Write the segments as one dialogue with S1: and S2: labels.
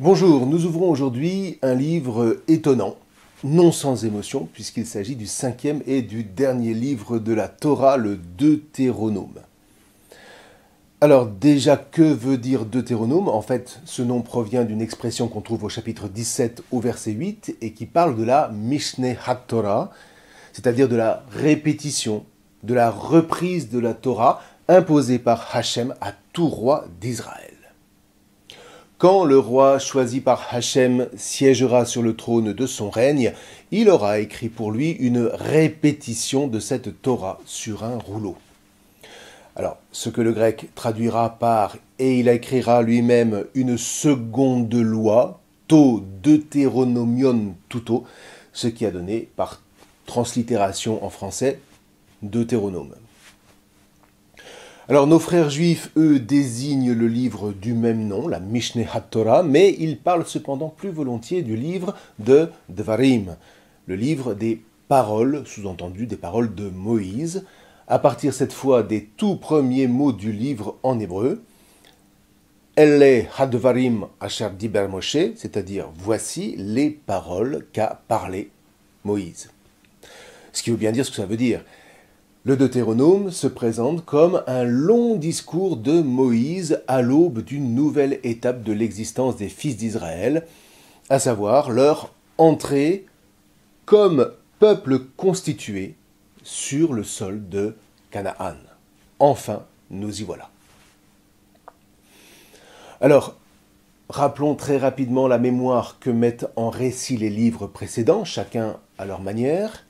S1: Bonjour, nous ouvrons aujourd'hui un livre étonnant, non sans émotion, puisqu'il s'agit du cinquième et du dernier livre de la Torah, le Deutéronome. Alors déjà, que veut dire Deutéronome? En fait, ce nom provient d'une expression qu'on trouve au chapitre 17 au verset 8 et qui parle de la Mishneh HaTorah, c'est-à-dire de la répétition, de la reprise de la Torah imposée par Hachem à tout roi d'Israël. Quand le roi choisi par Hachem siégera sur le trône de son règne, il aura écrit pour lui une répétition de cette Torah sur un rouleau. Alors, ce que le grec traduira par « et il écrira lui-même une seconde loi », to deutéronomion tuto, ce qui a donné, par translittération en français, Deutéronome. Alors nos frères juifs, eux, désignent le livre du même nom, la Mishneh HaTorah, mais ils parlent cependant plus volontiers du livre de Dvarim, le livre des paroles, sous-entendu des paroles de Moïse, à partir cette fois des tout premiers mots du livre en hébreu, Elle hadvarim asher diber Moshe, c'est-à-dire voici les paroles qu'a parlé Moïse. Ce qui veut bien dire ce que ça veut dire. Le Deutéronome se présente comme un long discours de Moïse à l'aube d'une nouvelle étape de l'existence des fils d'Israël, à savoir leur entrée comme peuple constitué sur le sol de Canaan. Enfin, nous y voilà. Alors, rappelons très rapidement la mémoire que mettent en récit les livres précédents, chacun à leur manière.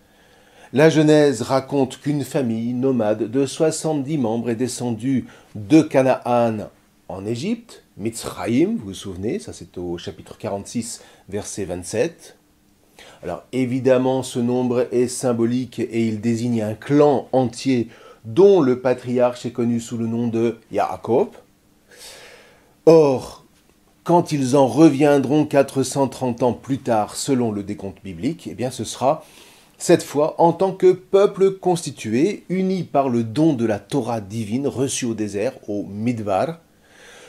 S1: La Genèse raconte qu'une famille nomade de 70 membres est descendue de Canaan en Égypte, Mitzraïm, vous vous souvenez, ça c'est au chapitre 46, verset 27. Alors évidemment, ce nombre est symbolique et il désigne un clan entier dont le patriarche est connu sous le nom de Yaakov. Or, quand ils en reviendront 430 ans plus tard, selon le décompte biblique, eh bien ce sera cette fois en tant que peuple constitué, uni par le don de la Torah divine reçue au désert, au Midbar,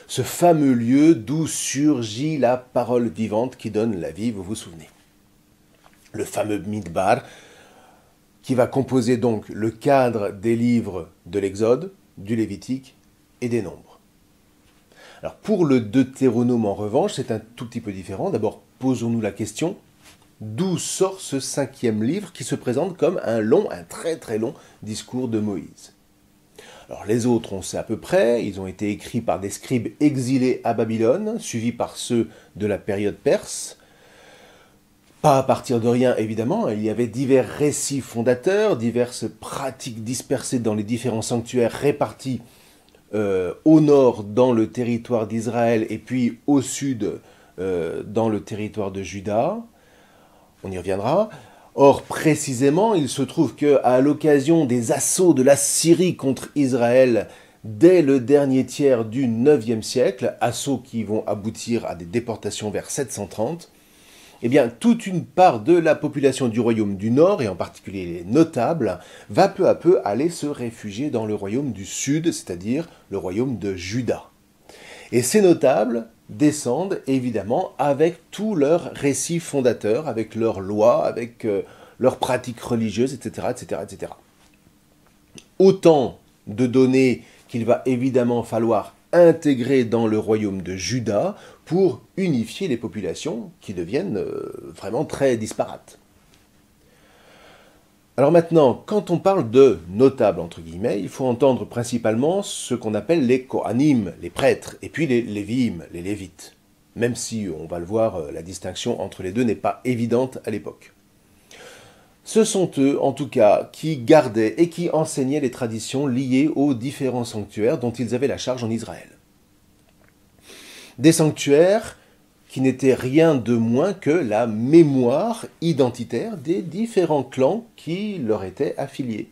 S1: ce fameux lieu d'où surgit la parole vivante qui donne la vie, vous vous souvenez. Le fameux Midbar qui va composer donc le cadre des livres de l'Exode, du Lévitique et des Nombres. Alors pour le Deutéronome en revanche, c'est un tout petit peu différent. D'abord, posons-nous la question, d'où sort ce cinquième livre qui se présente comme un très très long discours de Moïse? Alors les autres, on sait à peu près, ils ont été écrits par des scribes exilés à Babylone, suivis par ceux de la période perse. Pas à partir de rien, évidemment, il y avait divers récits fondateurs, diverses pratiques dispersées dans les différents sanctuaires répartis au nord dans le territoire d'Israël et puis au sud dans le territoire de Juda. On y reviendra. Or, précisément, il se trouve qu'à l'occasion des assauts de la Syrie contre Israël dès le dernier tiers du IXe siècle, assauts qui vont aboutir à des déportations vers 730, eh bien, toute une part de la population du royaume du Nord, et en particulier les notables, va peu à peu aller se réfugier dans le royaume du Sud, c'est-à-dire le royaume de Juda. Et ces notables descendent évidemment avec tous leurs récits fondateurs, avec leurs lois, avec leurs pratiques religieuses, etc., etc., etc. Autant de données qu'il va évidemment falloir intégrer dans le royaume de Juda pour unifier les populations qui deviennent vraiment très disparates. Alors maintenant, quand on parle de notables, entre guillemets, il faut entendre principalement ce qu'on appelle les Kohanim, les prêtres, et puis les Lévi'im, les Lévites. Même si, on va le voir, la distinction entre les deux n'est pas évidente à l'époque. Ce sont eux, en tout cas, qui gardaient et qui enseignaient les traditions liées aux différents sanctuaires dont ils avaient la charge en Israël. Des sanctuaires qui n'était rien de moins que la mémoire identitaire des différents clans qui leur étaient affiliés.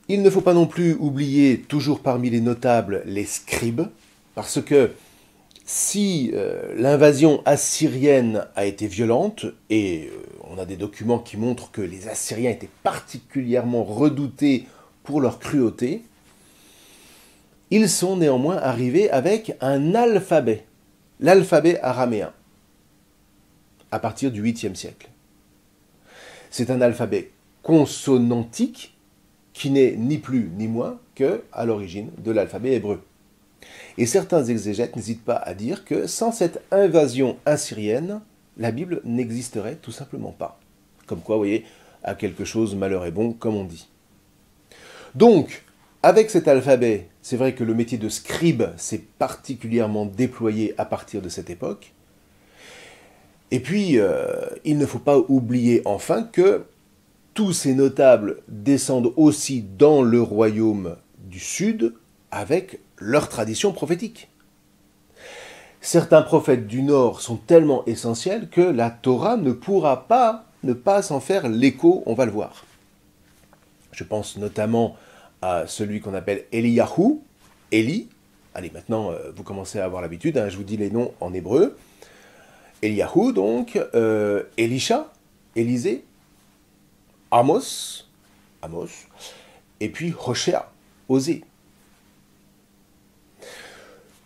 S1: Il ne faut pas non plus oublier, toujours parmi les notables, les scribes, parce que si l'invasion assyrienne a été violente, et on a des documents qui montrent que les Assyriens étaient particulièrement redoutés pour leur cruauté, ils sont néanmoins arrivés avec un alphabet, l'alphabet araméen, à partir du 8e siècle. C'est un alphabet consonantique qui n'est ni plus ni moins que à l'origine de l'alphabet hébreu. Et certains exégètes n'hésitent pas à dire que sans cette invasion assyrienne, la Bible n'existerait tout simplement pas. Comme quoi, vous voyez, à quelque chose malheur est bon, comme on dit. Donc, avec cet alphabet, c'est vrai que le métier de scribe s'est particulièrement déployé à partir de cette époque. Et puis, il ne faut pas oublier enfin que tous ces notables descendent aussi dans le royaume du Sud avec leur tradition prophétique. Certains prophètes du Nord sont tellement essentiels que la Torah ne pourra pas ne pas s'en faire l'écho, on va le voir. Je pense notamment à celui qu'on appelle Eliyahu, Eli. Allez, maintenant, vous commencez à avoir l'habitude, hein, je vous dis les noms en hébreu. Eliyahu, donc, Elisha, Élisée, Amos, et puis Hoshea, Osée.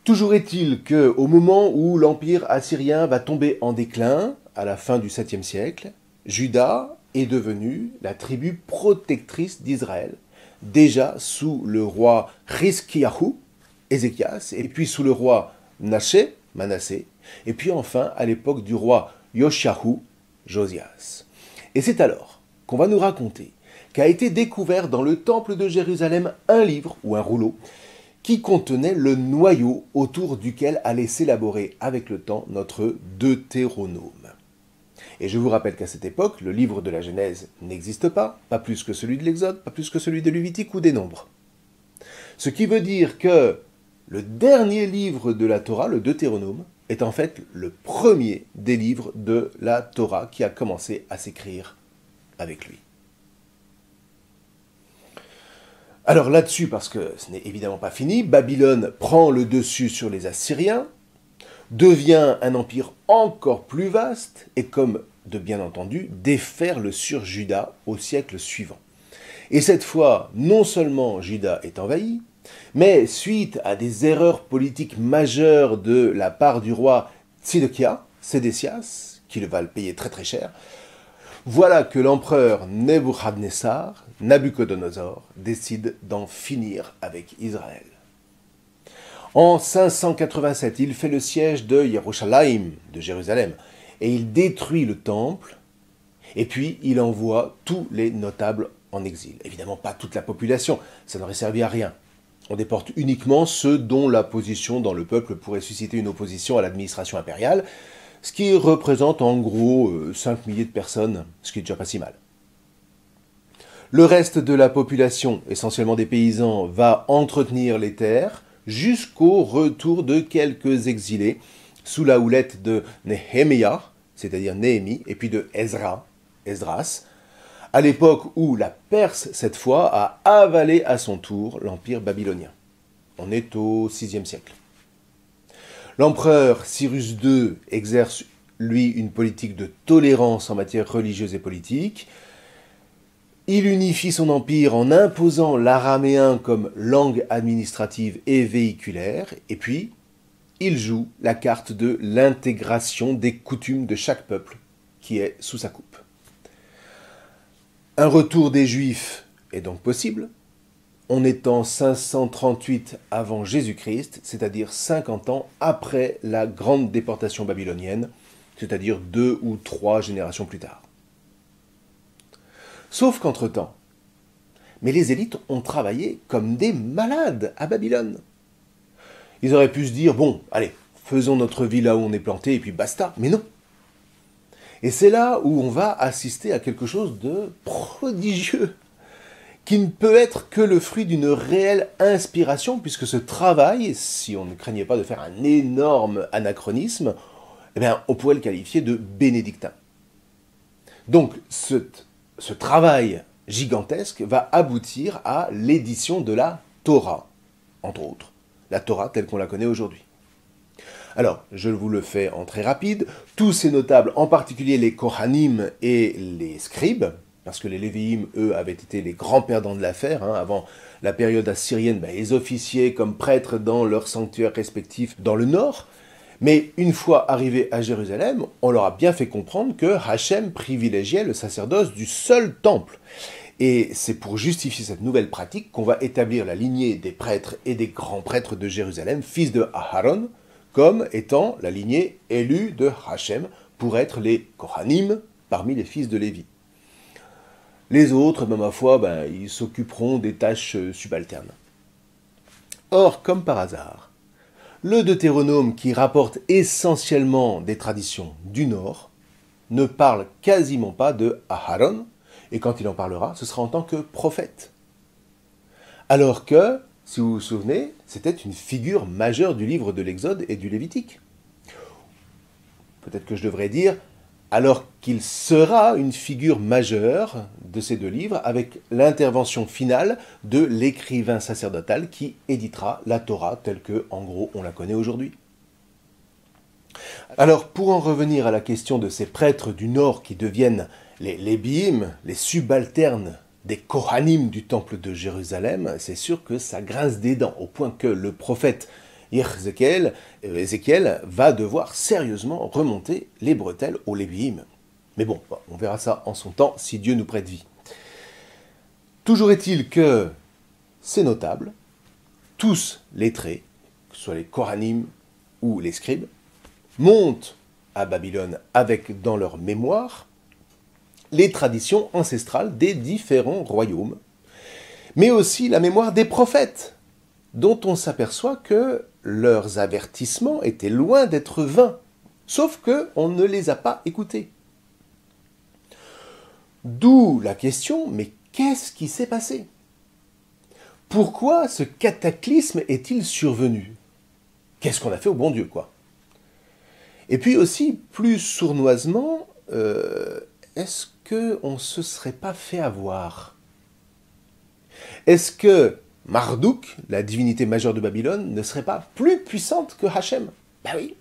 S1: Toujours est-il qu'au moment où l'empire assyrien va tomber en déclin, à la fin du 7e siècle, Juda est devenue la tribu protectrice d'Israël, déjà sous le roi Hiskiyahu, Ézéchias, et puis sous le roi Naché, Manassé, et puis enfin à l'époque du roi Yoshiahu, Josias. Et c'est alors qu'on va nous raconter qu'a été découvert dans le temple de Jérusalem un livre ou un rouleau qui contenait le noyau autour duquel allait s'élaborer avec le temps notre Deutéronome. Et je vous rappelle qu'à cette époque, le livre de la Genèse n'existe pas plus que celui de l'Exode, pas plus que celui de Lévitique ou des Nombres. Ce qui veut dire que le dernier livre de la Torah, le Deutéronome, est en fait le premier des livres de la Torah qui a commencé à s'écrire avec lui. Alors là-dessus, parce que ce n'est évidemment pas fini, Babylone prend le dessus sur les Assyriens, devient un empire encore plus vaste et, comme de bien entendu, déferle sur Juda au siècle suivant. Et cette fois, non seulement Juda est envahi, mais suite à des erreurs politiques majeures de la part du roi Sédécias, qui va le payer très très cher, voilà que l'empereur Nabuchodonosor, décide d'en finir avec Israël. En 587, il fait le siège de Yerushalayim, de Jérusalem, et il détruit le temple, et puis il envoie tous les notables en exil. Évidemment pas toute la population, ça n'aurait servi à rien. On déporte uniquement ceux dont la position dans le peuple pourrait susciter une opposition à l'administration impériale, ce qui représente en gros 5 milliers de personnes, ce qui est déjà pas si mal. Le reste de la population, essentiellement des paysans, va entretenir les terres jusqu'au retour de quelques exilés sous la houlette de Néhémiah, c'est-à-dire Néhémie, et puis de Esdras, à l'époque où la Perse, cette fois, a avalé à son tour l'empire babylonien. On est au VIe siècle. L'empereur Cyrus II exerce, lui, une politique de tolérance en matière religieuse et politique. Il unifie son empire en imposant l'araméen comme langue administrative et véhiculaire, et puis il joue la carte de l'intégration des coutumes de chaque peuple qui est sous sa coupe. Un retour des Juifs est donc possible. On est en 538 avant Jésus-Christ, c'est-à-dire 50 ans après la grande déportation babylonienne, c'est-à-dire 2 ou 3 générations plus tard. Sauf qu'entre-temps, mais les élites ont travaillé comme des malades à Babylone. Ils auraient pu se dire, bon, allez, faisons notre vie là où on est planté et puis basta, mais non. Et c'est là où on va assister à quelque chose de prodigieux, qui ne peut être que le fruit d'une réelle inspiration, puisque ce travail, si on ne craignait pas de faire un énorme anachronisme, eh bien, on pourrait le qualifier de bénédictin. Donc, ce travail gigantesque va aboutir à l'édition de la Torah, entre autres. La Torah telle qu'on la connaît aujourd'hui. Alors, je vous le fais en très rapide. Tous ces notables, en particulier les Kohanim et les scribes, parce que les Lévi'im, eux, avaient été les grands perdants de l'affaire, avant la période assyrienne, ils officiaient comme prêtres dans leurs sanctuaires respectifs dans le nord, Mais une fois arrivés à Jérusalem, on leur a bien fait comprendre que Hachem privilégiait le sacerdoce du seul temple. Et c'est pour justifier cette nouvelle pratique qu'on va établir la lignée des prêtres et des grands prêtres de Jérusalem, fils de Aharon, comme étant la lignée élue de Hachem pour être les Kohanim parmi les fils de Lévi. Les autres, ma foi, ils s'occuperont des tâches subalternes. Or, comme par hasard, le Deutéronome, qui rapporte essentiellement des traditions du Nord, ne parle quasiment pas de Aharon, et quand il en parlera, ce sera en tant que prophète. Alors que, si vous vous souvenez, c'était une figure majeure du livre de l'Exode et du Lévitique. Peut-être que je devrais dire, alors qu'il sera une figure majeure de ces deux livres, avec l'intervention finale de l'écrivain sacerdotal qui éditera la Torah telle que, en gros, on la connaît aujourd'hui. Alors, pour en revenir à la question de ces prêtres du Nord qui deviennent les Lébiim, les subalternes des Kohanim du temple de Jérusalem, c'est sûr que ça grince des dents, au point que le prophète Ézéchiel va devoir sérieusement remonter les bretelles aux Lébiim. Mais bon, on verra ça en son temps, si Dieu nous prête vie. Toujours est-il que ces notables, tous lettrés, que ce soit les Kohanim ou les scribes, montent à Babylone avec dans leur mémoire les traditions ancestrales des différents royaumes, mais aussi la mémoire des prophètes, dont on s'aperçoit que leurs avertissements étaient loin d'être vains, sauf qu'on ne les a pas écoutés. D'où la question, mais qu'est-ce qui s'est passé? Pourquoi ce cataclysme est-il survenu? Qu'est-ce qu'on a fait au bon Dieu, quoi? Et puis aussi, plus sournoisement, est-ce qu'on ne se serait pas fait avoir? Est-ce que Marduk, la divinité majeure de Babylone, ne serait pas plus puissante que Hachem? Ben oui.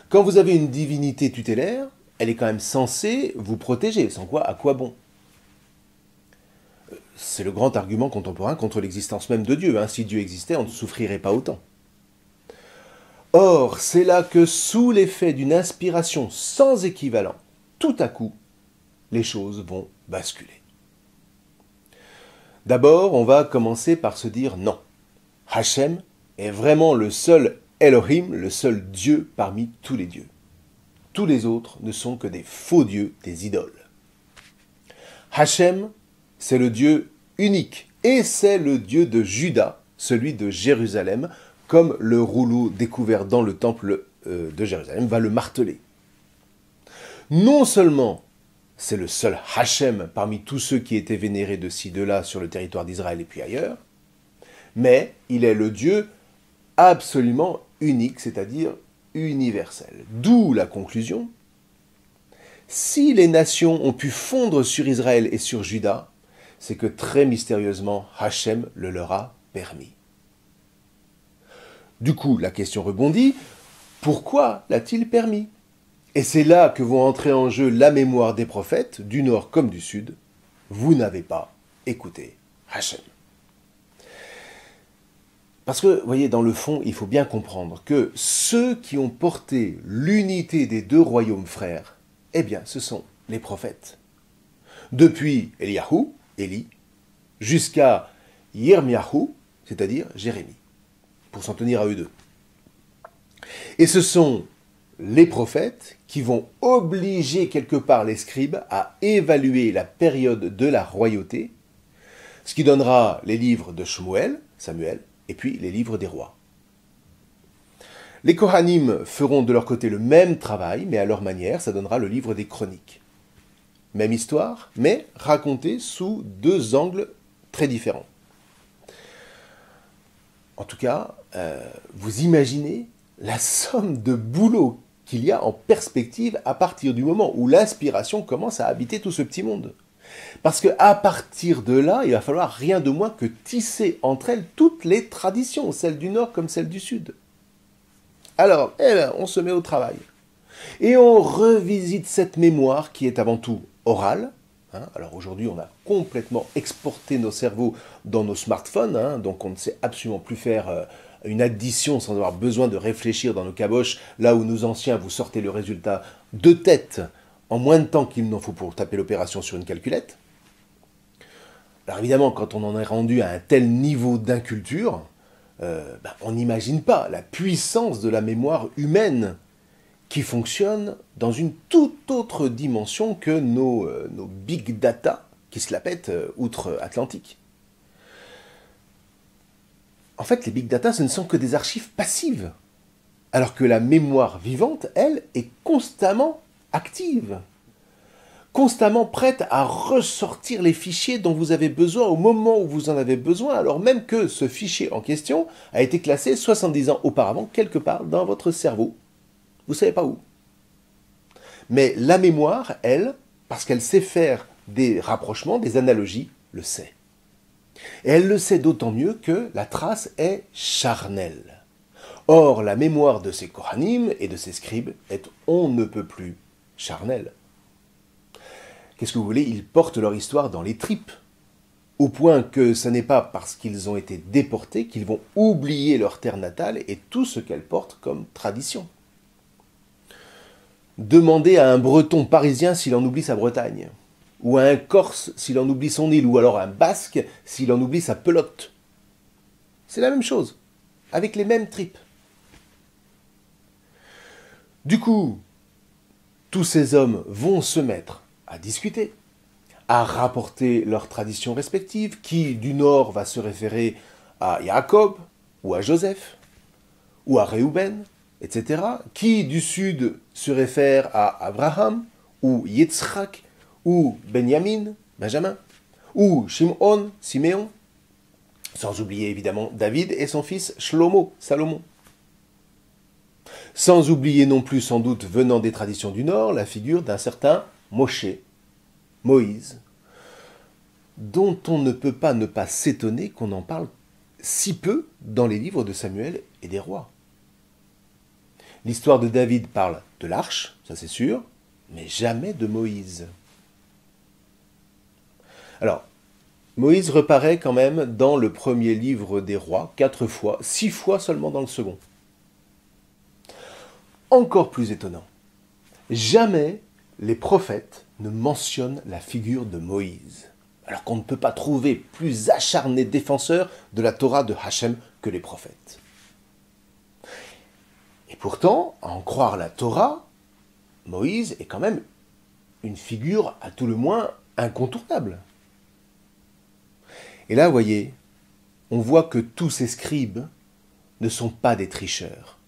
S1: Quand vous avez une divinité tutélaire, elle est quand même censée vous protéger, sans quoi, à quoi bon? C'est le grand argument contemporain contre l'existence même de Dieu. Si Dieu existait, on ne souffrirait pas autant. Or, c'est là que, sous l'effet d'une inspiration sans équivalent, tout à coup, les choses vont basculer. D'abord, on va commencer par se dire non. Hachem est vraiment le seul Elohim, le seul Dieu parmi tous les dieux. Tous les autres ne sont que des faux dieux, des idoles. Hachem, c'est le Dieu unique, et c'est le Dieu de Juda, celui de Jérusalem, comme le rouleau découvert dans le temple de Jérusalem va le marteler. Non seulement c'est le seul Hachem parmi tous ceux qui étaient vénérés de ci, de là sur le territoire d'Israël et puis ailleurs, mais il est le Dieu absolument unique, c'est-à-dire universel. D'où la conclusion: si les nations ont pu fondre sur Israël et sur Juda, c'est que très mystérieusement Hachem le leur a permis. Du coup, la question rebondit, pourquoi l'a-t-il permis? Et c'est là que vont entrer en jeu la mémoire des prophètes, du nord comme du sud. Vous n'avez pas écouté Hachem. Parce que, vous voyez, dans le fond, il faut bien comprendre que ceux qui ont porté l'unité des deux royaumes frères, eh bien, ce sont les prophètes. Depuis Eliyahu, Élie, jusqu'à Yirmiyahu, c'est-à-dire Jérémie, pour s'en tenir à eux deux. Et ce sont les prophètes qui vont obliger quelque part les scribes à évaluer la période de la royauté, ce qui donnera les livres de Samuel, et puis les livres des rois. Les Kohanim feront de leur côté le même travail, mais à leur manière, ça donnera le livre des chroniques. Même histoire, mais racontée sous deux angles très différents. En tout cas, vous imaginez la somme de boulot qu'il y a en perspective à partir du moment où l'inspiration commence à habiter tout ce petit monde. Parce qu'à partir de là, il va falloir rien de moins que tisser entre elles toutes les traditions, celles du Nord comme celles du Sud. Alors, on se met au travail. Et on revisite cette mémoire qui est avant tout orale. Alors aujourd'hui, on a complètement exporté nos cerveaux dans nos smartphones, donc on ne sait absolument plus faire une addition sans avoir besoin de réfléchir dans nos caboches, là où nos anciens vous sortaient le résultat de tête en moins de temps qu'il n'en faut pour taper l'opération sur une calculette. Alors évidemment, quand on en est rendu à un tel niveau d'inculture, on n'imagine pas la puissance de la mémoire humaine qui fonctionne dans une toute autre dimension que nos big data qui se la pètent outre-Atlantique. En fait, les big data, ce ne sont que des archives passives, alors que la mémoire vivante, elle, est constamment active, constamment prête à ressortir les fichiers dont vous avez besoin au moment où vous en avez besoin, alors même que ce fichier en question a été classé 70 ans auparavant, quelque part dans votre cerveau. Vous ne savez pas où. Mais la mémoire, elle, parce qu'elle sait faire des rapprochements, des analogies, le sait. Et elle le sait d'autant mieux que la trace est charnelle. Or, la mémoire de ces Kohanim et de ces scribes est on ne peut plus charnelle. Qu'est-ce que vous voulez? Ils portent leur histoire dans les tripes, au point que ce n'est pas parce qu'ils ont été déportés qu'ils vont oublier leur terre natale et tout ce qu'elle porte comme tradition. Demandez à un Breton parisien s'il en oublie sa Bretagne, ou à un Corse s'il en oublie son île, ou alors à un Basque s'il en oublie sa pelote. C'est la même chose, avec les mêmes tripes. Du coup, tous ces hommes vont se mettre à discuter, à rapporter leurs traditions respectives, qui du nord va se référer à Jacob, ou à Joseph, ou à Réhouben, etc., qui du sud se réfère à Abraham, ou Yitzhak, ou Benjamin, Benjamin, ou Shimon, Siméon, sans oublier évidemment David et son fils Shlomo, Salomon. Sans oublier non plus, sans doute, venant des traditions du Nord, la figure d'un certain Moshe, Moïse, dont on ne peut pas ne pas s'étonner qu'on en parle si peu dans les livres de Samuel et des rois. L'histoire de David parle de l'arche, ça c'est sûr, mais jamais de Moïse. Alors, Moïse reparaît quand même dans le premier livre des rois, 4 fois, 6 fois seulement dans le second. Encore plus étonnant, jamais les prophètes ne mentionnent la figure de Moïse, alors qu'on ne peut pas trouver plus acharné défenseur de la Torah de Hachem que les prophètes. Et pourtant, à en croire la Torah, Moïse est quand même une figure à tout le moins incontournable. Et là, vous voyez, on voit que tous ces scribes ne sont pas des tricheurs.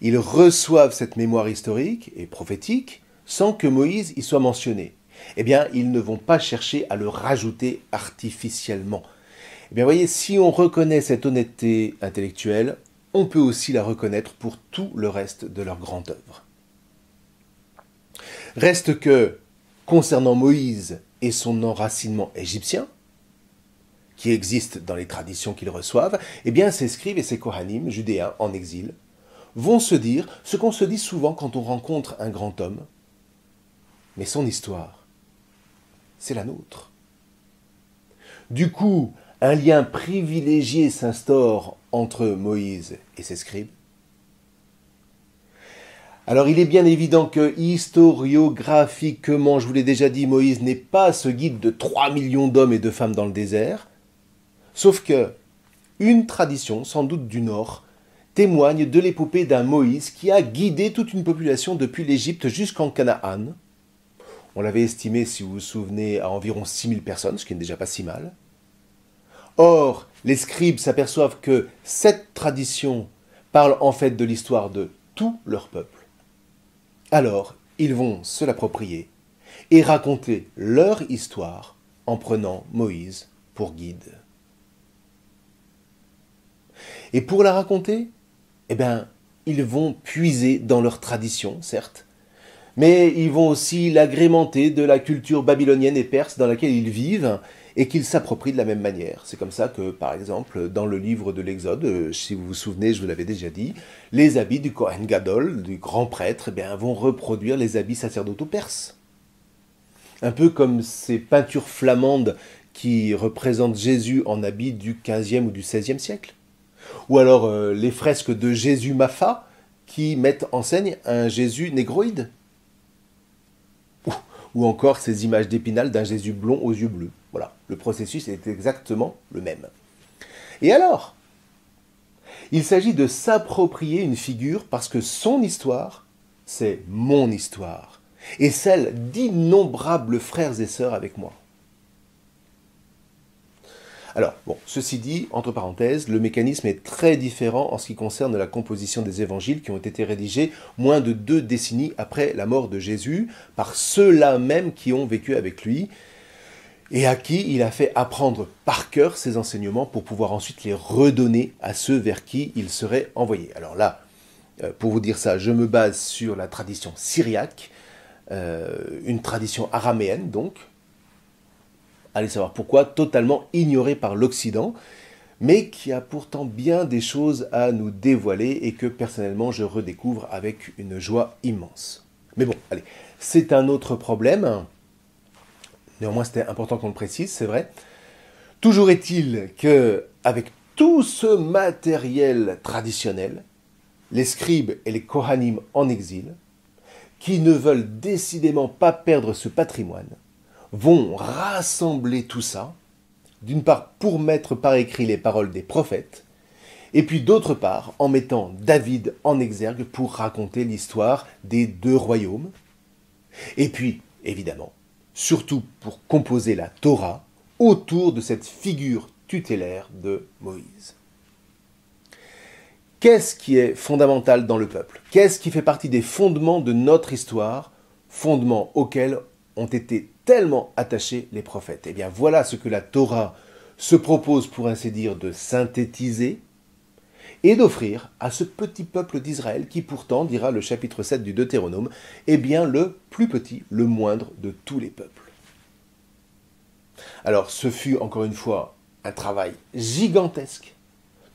S1: Ils reçoivent cette mémoire historique et prophétique sans que Moïse y soit mentionné. Eh bien, ils ne vont pas chercher à le rajouter artificiellement. Eh bien, vous voyez, si on reconnaît cette honnêteté intellectuelle, on peut aussi la reconnaître pour tout le reste de leur grande œuvre. Reste que, concernant Moïse et son enracinement égyptien, qui existe dans les traditions qu'ils reçoivent, eh bien, ces scribes et ces Kohanim, judéens en exil, vont se dire ce qu'on se dit souvent quand on rencontre un grand homme. Mais son histoire, c'est la nôtre. Du coup, un lien privilégié s'instaure entre Moïse et ses scribes. Alors il est bien évident que historiographiquement, je vous l'ai déjà dit, Moïse n'est pas ce guide de 3 millions d'hommes et de femmes dans le désert, sauf que une tradition, sans doute du Nord, témoigne de l'épopée d'un Moïse qui a guidé toute une population depuis l'Égypte jusqu'en Canaan. On l'avait estimé, si vous vous souvenez, à environ 6000 personnes, ce qui n'est déjà pas si mal. Or, les scribes s'aperçoivent que cette tradition parle en fait de l'histoire de tout leur peuple. Alors, ils vont se l'approprier et raconter leur histoire en prenant Moïse pour guide. Et pour la raconter, eh bien, ils vont puiser dans leur tradition, certes, mais ils vont aussi l'agrémenter de la culture babylonienne et perse dans laquelle ils vivent et qu'ils s'approprient de la même manière. C'est comme ça que, par exemple, dans le livre de l'Exode, si vous vous souvenez, je vous l'avais déjà dit, les habits du Kohen Gadol, du grand prêtre, eh bien, vont reproduire les habits sacerdotaux perses. Un peu comme ces peintures flamandes qui représentent Jésus en habits du XVe ou du XVIe siècle. Ou alors les fresques de Jésus Mapha qui mettent en scène un Jésus négroïde. Ou encore ces images d'Épinal d'un Jésus blond aux yeux bleus. Voilà, le processus est exactement le même. Et alors, il s'agit de s'approprier une figure parce que son histoire, c'est mon histoire, et celle d'innombrables frères et sœurs avec moi. Alors, bon, ceci dit, entre parenthèses, le mécanisme est très différent en ce qui concerne la composition des évangiles qui ont été rédigés moins de 2 décennies après la mort de Jésus, par ceux-là même qui ont vécu avec lui, et à qui il a fait apprendre par cœur ses enseignements pour pouvoir ensuite les redonner à ceux vers qui il serait envoyé. Alors là, pour vous dire ça, je me base sur la tradition syriaque, une tradition araméenne donc, allez savoir pourquoi, totalement ignorée par l'Occident, mais qui a pourtant bien des choses à nous dévoiler et que personnellement je redécouvre avec une joie immense. Mais bon, allez, c'est un autre problème. Néanmoins, c'était important qu'on le précise, c'est vrai. Toujours est-il que, avec tout ce matériel traditionnel, les scribes et les kohanim en exil, qui ne veulent décidément pas perdre ce patrimoine, vont rassembler tout ça, d'une part pour mettre par écrit les paroles des prophètes, et puis d'autre part en mettant David en exergue pour raconter l'histoire des 2 royaumes, et puis, évidemment, surtout pour composer la Torah autour de cette figure tutélaire de Moïse. Qu'est-ce qui est fondamental dans le peuple? Qu'est-ce qui fait partie des fondements de notre histoire, fondements auxquels ont été tellement attachés les prophètes? Eh bien, voilà ce que la Torah se propose, pour ainsi dire, de synthétiser et d'offrir à ce petit peuple d'Israël qui pourtant, dira le chapitre 7 du Deutéronome, est bien le plus petit, le moindre de tous les peuples. Alors, ce fut encore une fois un travail gigantesque,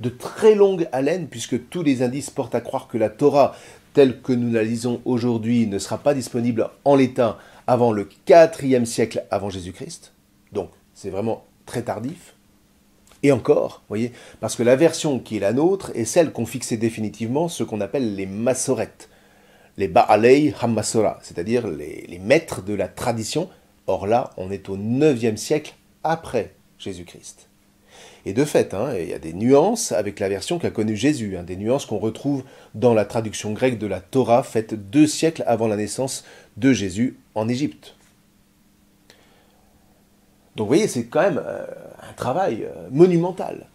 S1: de très longue haleine, puisque tous les indices portent à croire que la Torah, telle que nous la lisons aujourd'hui, ne sera pas disponible en l'état avant le 4e siècle avant Jésus-Christ. Donc, c'est vraiment très tardif. Et encore, voyez, parce que la version qui est la nôtre est celle qu'ont fixé définitivement ce qu'on appelle les Massorètes, les Baalei HaMasora, c'est-à-dire les maîtres de la tradition. Or là, on est au 9e siècle après Jésus-Christ. Et de fait, il y a des nuances avec la version qu'a connue Jésus, des nuances qu'on retrouve dans la traduction grecque de la Torah faite 2 siècles avant la naissance de Jésus en Égypte. Donc vous voyez, c'est quand même un travail monumental.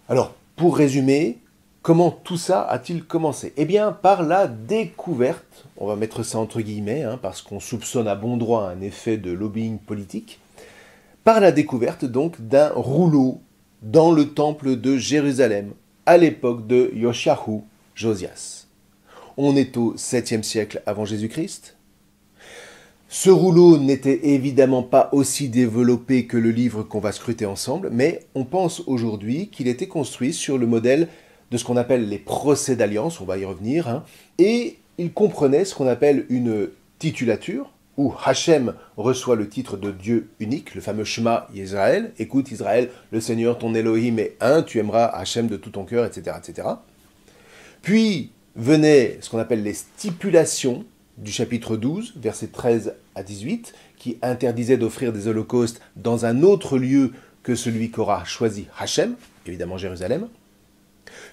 S1: Alors, pour résumer, comment tout ça a-t-il commencé? Eh bien, par la découverte, on va mettre ça entre guillemets, parce qu'on soupçonne à bon droit un effet de lobbying politique, par la découverte donc d'un rouleau dans le temple de Jérusalem, à l'époque de Yoshahu, Josias. On est au 7e siècle avant Jésus-Christ. Ce rouleau n'était évidemment pas aussi développé que le livre qu'on va scruter ensemble, mais on pense aujourd'hui qu'il était construit sur le modèle de ce qu'on appelle les procès d'alliance, on va y revenir, et il comprenait ce qu'on appelle une titulature, où Hachem reçoit le titre de Dieu unique, le fameux Shema Yisraël, écoute Israël, le Seigneur ton Elohim est un, tu aimeras Hachem de tout ton cœur, etc., etc. Puis venaient ce qu'on appelle les stipulations du chapitre 12, versets 13 à 18, qui interdisaient d'offrir des holocaustes dans un autre lieu que celui qu'aura choisi Hachem, évidemment Jérusalem.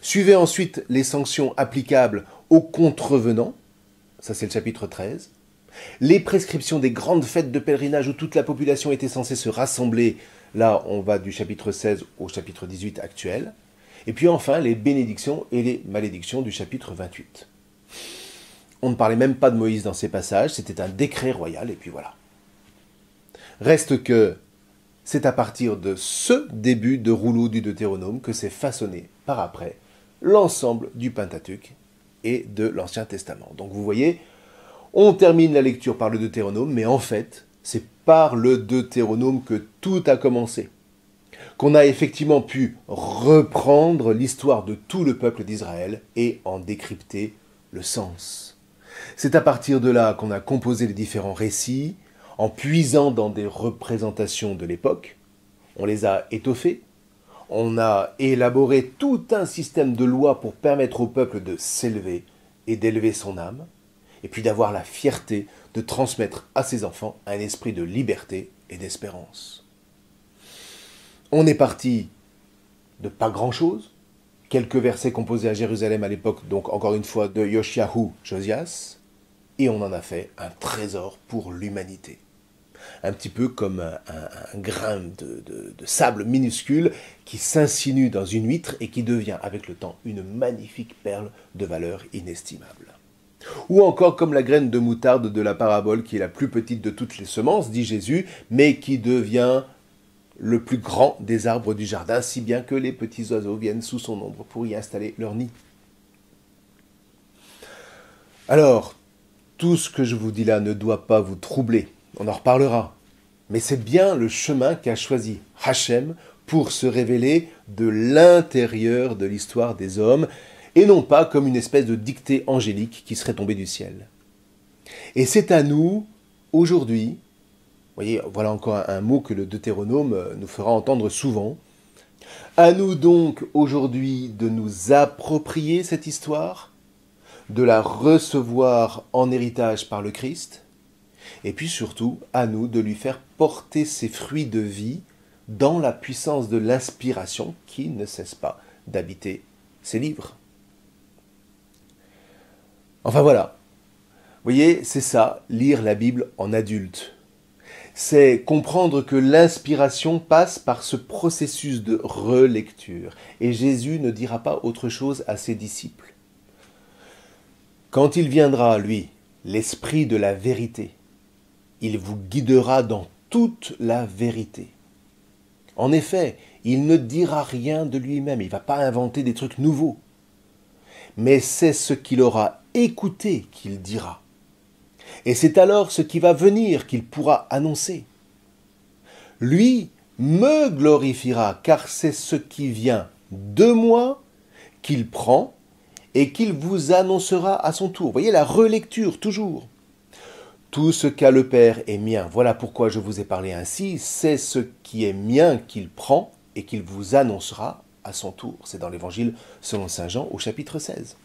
S1: Suivaient ensuite les sanctions applicables aux contrevenants, ça c'est le chapitre 13. Les prescriptions des grandes fêtes de pèlerinage où toute la population était censée se rassembler, là on va du chapitre 16 au chapitre 18 actuel. Et puis enfin les bénédictions et les malédictions du chapitre 28. On ne parlait même pas de Moïse dans ces passages, c'était un décret royal, et puis voilà. Reste que c'est à partir de ce début de rouleau du Deutéronome que s'est façonné par après l'ensemble du Pentateuque et de l'Ancien Testament. Donc vous voyez, on termine la lecture par le Deutéronome, mais en fait, c'est par le Deutéronome que tout a commencé. Qu'on a effectivement pu reprendre l'histoire de tout le peuple d'Israël et en décrypter le sens. C'est à partir de là qu'on a composé les différents récits, en puisant dans des représentations de l'époque. On les a étoffés, On a élaboré tout un système de lois pour permettre au peuple de s'élever et d'élever son âme, et puis d'avoir la fierté de transmettre à ses enfants un esprit de liberté et d'espérance. On est parti de pas grand-chose, quelques versets composés à Jérusalem à l'époque, donc encore une fois de Yoshiahu Josias, et on en a fait un trésor pour l'humanité. Un petit peu comme un grain de sable minuscule qui s'insinue dans une huître et qui devient avec le temps une magnifique perle de valeur inestimable. Ou encore comme la graine de moutarde de la parabole qui est la plus petite de toutes les semences, dit Jésus, mais qui devient le plus grand des arbres du jardin, si bien que les petits oiseaux viennent sous son ombre pour y installer leur nid. Alors, tout ce que je vous dis là ne doit pas vous troubler, on en reparlera. Mais c'est bien le chemin qu'a choisi Hachem pour se révéler de l'intérieur de l'histoire des hommes, et non pas comme une espèce de dictée angélique qui serait tombée du ciel. Et c'est à nous, aujourd'hui, vous voyez, voilà encore un mot que le Deutéronome nous fera entendre souvent, à nous donc aujourd'hui de nous approprier cette histoire, de la recevoir en héritage par le Christ, et puis surtout à nous de lui faire porter ses fruits de vie dans la puissance de l'inspiration qui ne cesse pas d'habiter ses livres. Enfin voilà, vous voyez, c'est ça, lire la Bible en adulte. C'est comprendre que l'inspiration passe par ce processus de relecture. Et Jésus ne dira pas autre chose à ses disciples. Quand il viendra, lui, l'Esprit de la vérité, il vous guidera dans toute la vérité. En effet, il ne dira rien de lui-même, il ne va pas inventer des trucs nouveaux. Mais c'est ce qu'il aura écouté qu'il dira. Et c'est alors ce qui va venir qu'il pourra annoncer. Lui me glorifiera, car c'est ce qui vient de moi qu'il prend et qu'il vous annoncera à son tour. Vous voyez la relecture toujours. Tout ce qu'a le Père est mien. Voilà pourquoi je vous ai parlé ainsi. C'est ce qui est mien qu'il prend et qu'il vous annoncera à son tour. C'est dans l'Évangile selon saint Jean au chapitre 16.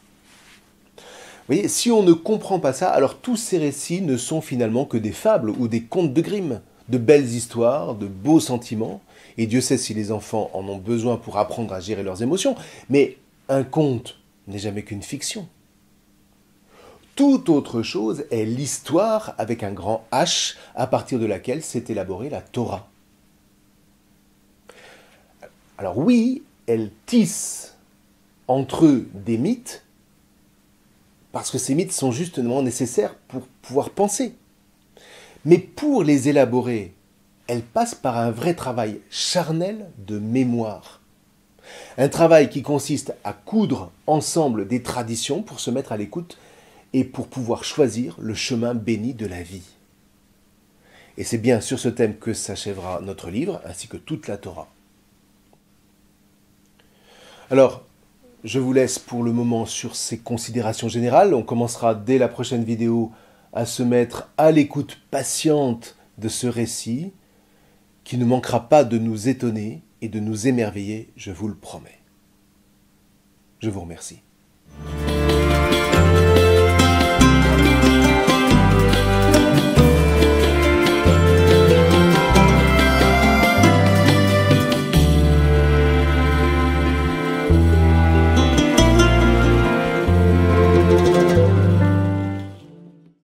S1: Vous voyez, si on ne comprend pas ça, alors tous ces récits ne sont finalement que des fables ou des contes de Grimm, de belles histoires, de beaux sentiments, et Dieu sait si les enfants en ont besoin pour apprendre à gérer leurs émotions, mais un conte n'est jamais qu'une fiction. Toute autre chose est l'histoire avec un grand H à partir de laquelle s'est élaborée la Torah. Alors oui, elle tisse entre eux des mythes, parce que ces mythes sont justement nécessaires pour pouvoir penser. Mais pour les élaborer, elles passent par un vrai travail charnel de mémoire. Un travail qui consiste à coudre ensemble des traditions pour se mettre à l'écoute et pour pouvoir choisir le chemin béni de la vie. Et c'est bien sur ce thème que s'achèvera notre livre, ainsi que toute la Torah. Alors, je vous laisse pour le moment sur ces considérations générales. On commencera dès la prochaine vidéo à se mettre à l'écoute patiente de ce récit qui ne manquera pas de nous étonner et de nous émerveiller, je vous le promets. Je vous remercie.